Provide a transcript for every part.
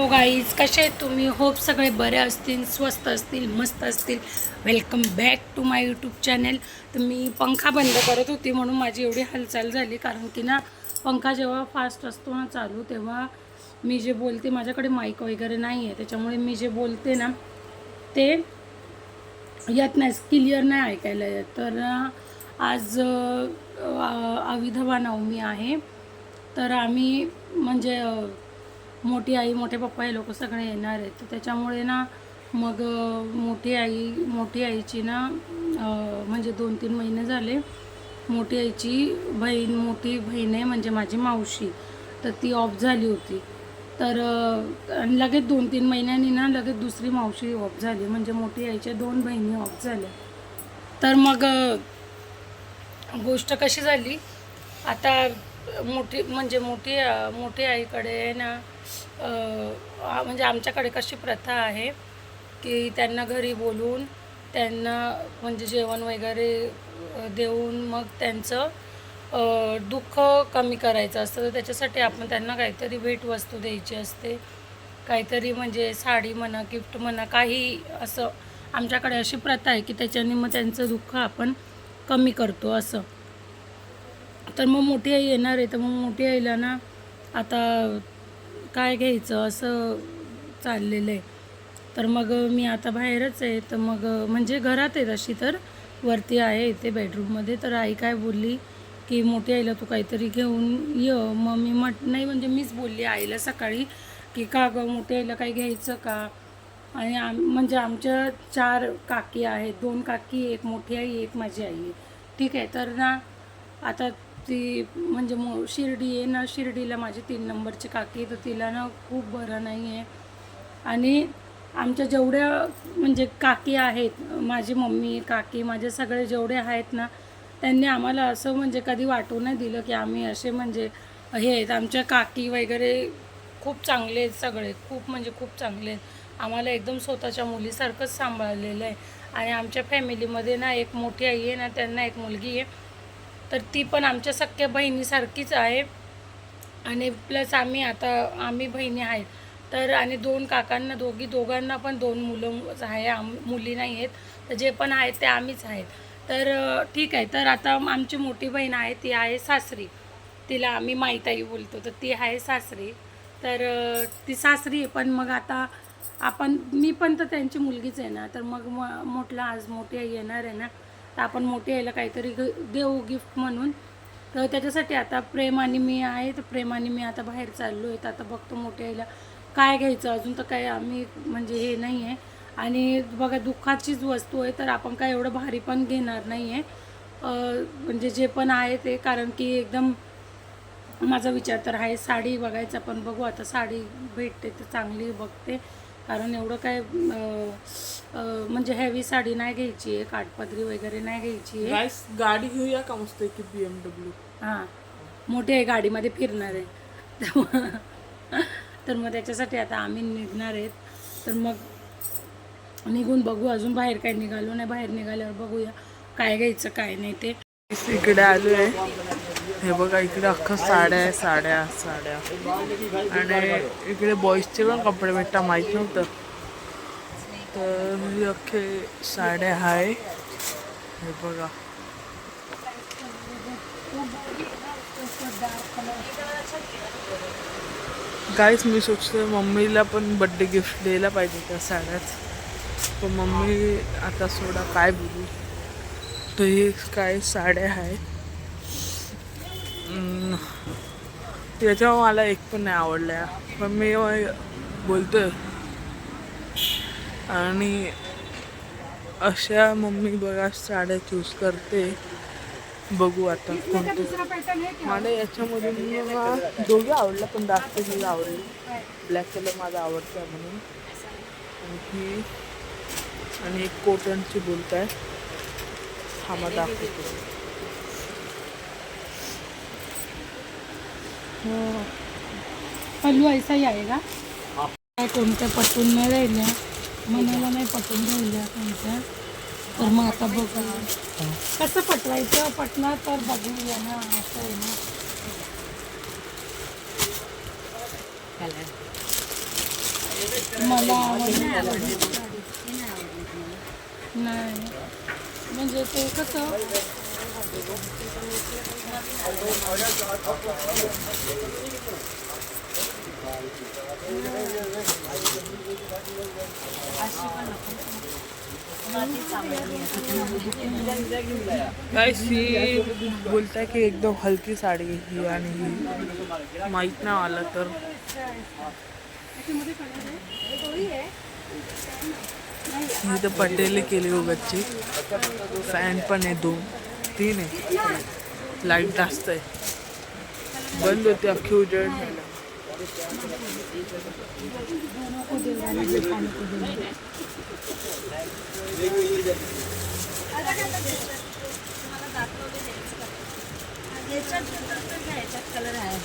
Hello guys, कसे आहेत तुम्ही? होप सगळे बरे असतील, स्वस्त असतील, मस्त असतील. Welcome back to my YouTube channel. तर मी पंखा बंद करत होती म्हणून माझी एवढी हालचाल झाली, कारण की ना पंखा जेव्हा फास्ट असतो ना चालू, तेव्हा मी जे बोलते, माझ्याकडे माईक वगैरे नाही आहे, त्याच्यामुळे मी जे बोलते ना ते येत नाही, क्लिअर नाही ऐकायला येत. तर आज अविधवा नवमी आहे. तर आम्ही म्हणजे मोठी आई, मोठे पप्पा हे लोक सगळे येणार आहेत. तर त्याच्यामुळे ना मग मोठी आईची ना म्हणजे 2-3 महिने झाले मोठी आईची मोठी बहीण आहे म्हणजे माझी मावशी, तर ती ऑफ झाली होती. तर लगेच 2-3 महिन्यांनी ना लगेच दुसरी मावशी ऑफ झाली, म्हणजे मोठी आईच्या 2 बहिणी ऑफ झाल्या. तर मग गोष्ट कशी झाली, आता मोठी आईकडे ना म्हणजे आमच्याकडे कशी प्रथा आहे की त्यांना घरी बोलवून त्यांना म्हणजे जेवण वगैरे देऊन मग त्यांचं दुःख कमी करायचं असतं. तर त्याच्यासाठी आपण त्यांना काहीतरी भेटवस्तू द्यायची असते, काहीतरी म्हणजे साडी म्हणा, गिफ्ट म्हणा, काही असं आमच्याकडे अशी प्रथा आहे की त्याच्याने मग त्यांचं दुःख आपण कमी करतो असं. तर मग मोठी आई येणार आहे, तर मग मोठी आईला ना आता काय घ्यायचं असं चाललेलं आहे. तर मग मी आता बाहेरच आहे, तर मग म्हणजे घरात आहे तशी, तर वरती आहे इथे बेडरूममध्ये. तर आई काय बोलली की मोठी आईला तू काहीतरी घेऊन ये. मग मी नाही, म्हणजे मीच बोलली आईला सकाळी की का गं मोठी आईला काही घ्यायचं का. आणि म्हणजे आमच्या 4 काकी आहेत, 2 काकी, एक मोठी आई, एक माझी आई आहे. ठीक आहे. तर ना आता ती म्हणजे शिर्डी आहे ना, शिर्डीला माझी 3 नंबरची काकी, तर तिला ना खूप बरं नाही आहे. आणि आमच्या जेवढ्या म्हणजे काकी आहेत, माझी मम्मी, काकी, माझे सगळे जेवढे आहेत ना, त्यांनी आम्हाला असं म्हणजे कधी वाटू नाही दिलं की आम्ही असे म्हणजे हे आहेत. आमच्या काकी वगैरे खूप चांगले आहेत सगळे, खूप म्हणजे खूप चांगले आहेत. आम्हाला एकदम स्वतःच्या मुलीसारखंच सांभाळलेलं आहे. आणि आमच्या फॅमिलीमध्ये ना एक मोठी आई आहे ना, त्यांना एक मुलगी आहे, तर ती पण आमच्या सख्ख्या बहिणीसारखीच आहे. आणि प्लस आम्ही बहिणी आहेत. तर आणि 2 काकांना दोघांना पण 2 मुलं आहे, मुली नाही आहेत. तर जे पण आहेत ते आम्हीच आहेत. तर ठीक आहे. तर आता आमची मोठी बहीण आहे, ती आहे सासरी, तिला आम्ही माईताई बोलतो, तर ती आहे सासरी. तर ती सासरी आहे, पण मग आता मी पण तर त्यांची मुलगीच आहे ना. तर मग म्हटलं आज मोठी आई येणार आहे ना, तर आपण मोठी आईला काहीतरी देऊ गिफ्ट म्हणून. तर त्याच्यासाठी आता प्रेमाने मी आहे, तर प्रेमाने मी आता बाहेर चाललो आहे. तर आता बघतो मोठी आईला काय घ्यायचं. अजून तर काय आम्ही म्हणजे हे नाही आहे. आणि बघा, दुःखाचीच वस्तू आहे, तर आपण काय एवढं भारी पण घेणार नाही आहे. म्हणजे जे पण आहे ते, कारण की एकदम माझा विचार तर आहे साडी बघायचा, पण बघू आता साडी भेटते तर चांगली बघते, कारण एवढं काय म्हणजे हेवी साडी नाही घ्यायची आहे, काठपदरी वगैरे नाही घ्यायची आहे. गाडी घेऊया का मस्त की BMW. हां, मोठी आहे, गाडीमध्ये फिरणार आहे. तर मग त्याच्यासाठी आता आम्ही निघणार आहेत. तर मग निघून बघू, अजून बाहेर काय निघालो नाही, बाहेर निघाल्यावर बघूया काय घ्यायचं काय नाही ते. इकडे आलो आहे, हे बघा इकडे अख्खा साड्या आहे, साड्या आणि इकडे बॉईजचे पण कपडे भेटता, माहीत नव्हतं. तर अख्खे साड्या आहे, हे बघा. गाईस, मी सोचतोय मम्मीला पण बड्डे गिफ्ट द्यायला पाहिजे त्या साड्यात, पण मम्मी आता सोडा काय बोलू. तर हे काय साड्या आहेत, त्याच्यावर मला एक पण नाही आवडल्या, पण मी बोलतोय. आणि अशा मम्मी बघा साड्या चूज करते, बघू आता कोणते. मला याच्यामधून दोघे आवडल्या, पण जास्त मला आवडली ब्लॅक कलर, माझा आवडता म्हणून. आणि एक कॉटनची बोलताय, हा मला दाखवतो. पल्लू ऐसा ही आएगा. काय कोणत्या पटून नाही राहिल्या, मनाला नाही पटून राहिल्या कोणत्या. तर मग आता बघू कसं पटवायचं, पटणार तर बघूया ना, असं आहे ना. मला आवडली नाही, म्हणजे ते कसं गाइस ही बोलताय की एकदम हलकी साडी ही आणि ही माहित नाही आला तर ही तर पटेल केली उगाची. फॅन पण आहे 2-3 आहे. लाईट जास्त आहे. बंद होती अख्खी उजेड झाला. कलर आहे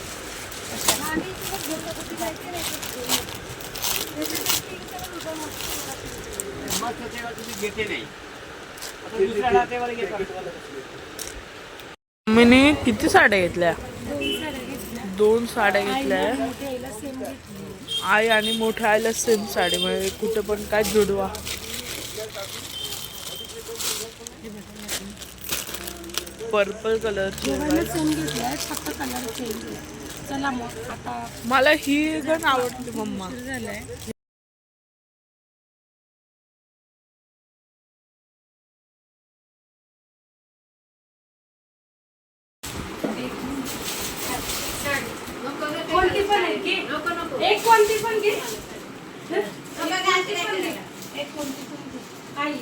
मम्मीने किती साड्या घेतल्या? 2 साड्या घेतल्या. आई आणि मोठ्या आईला सेम साडी, म्हणजे कुठे पण काय जुडवा. पर्पल कलरची फक्त कलर चेंज. चला मग आता मला ही गण आवडते मम्मा. झालंय. कोणती पण आहे की एक कोणती पण घे. एक कोणती पण घे. आई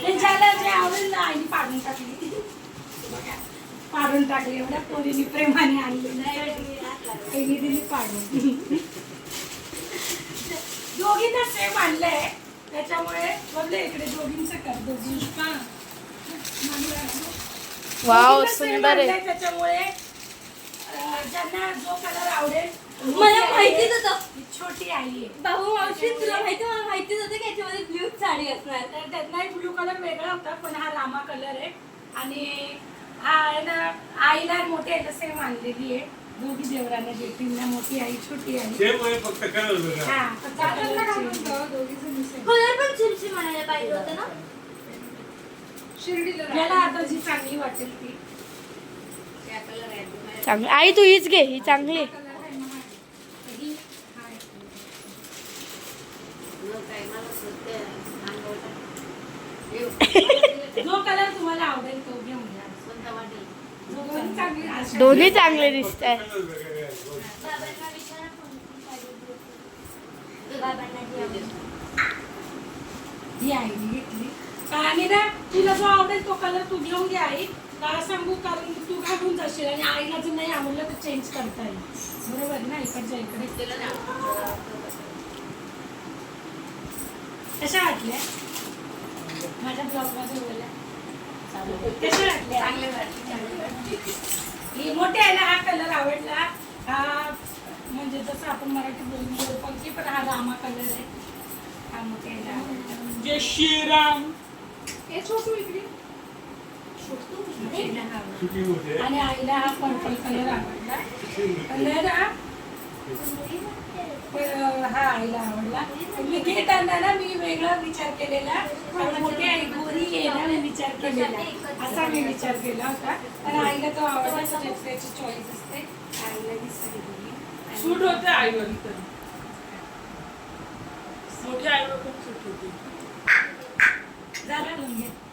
हे ज्याला जे आवडेल ना आईने पाडून टाकली. पाडून टाकली एवढ्या पोरीने प्रेमाने आणली आईने दिली पाडून. दोघींना सेम आणलंय त्याच्यामुळे बोलले इकडे दोघींचं कर. दोघी वाव दोघींना same सुंदर आहे. आणलंय त्याच्यामुळे ज्यांना जो कलर आवडेल. मला माहितीच होतं. ही छोटी आई आहे बाबू मावशी तुला माहिती, मला माहितीच होतं की याच्यामध्ये ब्ल्यू साडी असणार. तर त्यातलाही ब्लू कलर वेगळा होता पण हा रामा कलर आहे. आणि हा आहे ना आईला मोठी आईला सेम आणलेली आहे. दोघी देवराने भेटींना मोठी आई छोटी आई. फक्त कलर वेगळा. हा फक्त कलर सेम. कलर पण चिमची म्हणायला पाहिजे होतं ना. याला आता जी चांगली वाटेल ती. चांगली आई तू हीच घे, ही चांगली. जो कलर तुम्हाला आवडेल तो घेऊन घ्या. दोन्ही चांगली असतात. दोन्ही चांगले दिसत आहे. ही आईने घेतली. आणि ना तुला जो आवडेल तो कलर तू घेऊन घ्या आई. मला सांगू कारण तू घालून जाशील आणि आईला जर नाही आवडलं तर चेंज करता येईल. बरोबर ना इकडच्या इकडे. कशा वाटल्या माझ्या ब्लॉग मध्ये बोलल्या? कशा वाटल्या? चांगले वाटले. ही मोठ्या आईला हा कलर आवडला. हा म्हणजे जसं आपण मराठी बोलून पंक्ती पण हा रामा कलर आहे. हा मोठ्या आईला आवडला. जय श्रीराम. हे छोटू इकडे. सुकी होते. आणि आईला हा पर्पल कलर आवडला. कलर हा आईला आवडला. मी घेताना ना मी वेगळा विचार केलेला. कारण मोठी आई गोरी आहे ना मी विचार केलेला. असा मी विचार केला होता. पण आईला तो आवडला. त्याची चॉईस असते. आईला मी साडी दिली. सूट होते आईवर तर. मोठ्या आईवर पण सूट होती. झालं घेत.